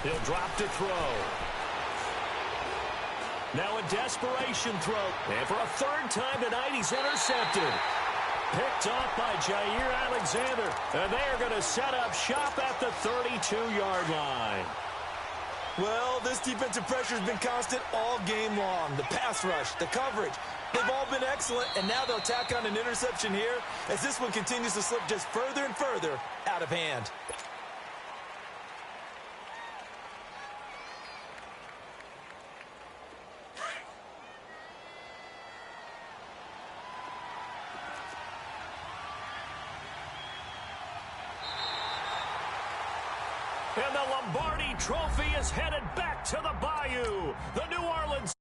A: He'll drop to throw. Now a desperation throw. And for a third time tonight, he's intercepted. Picked off by Jair Alexander. And they are going to set up shop at the 32-yard line.
B: Well, this defensive pressure has been constant all game long. The pass rush, the coverage, they've all been excellent. And now they'll tack on an interception here as this one continues to slip just further and further out of hand.
A: And the Lombardi Trophy is headed back to the Bayou. The New Orleans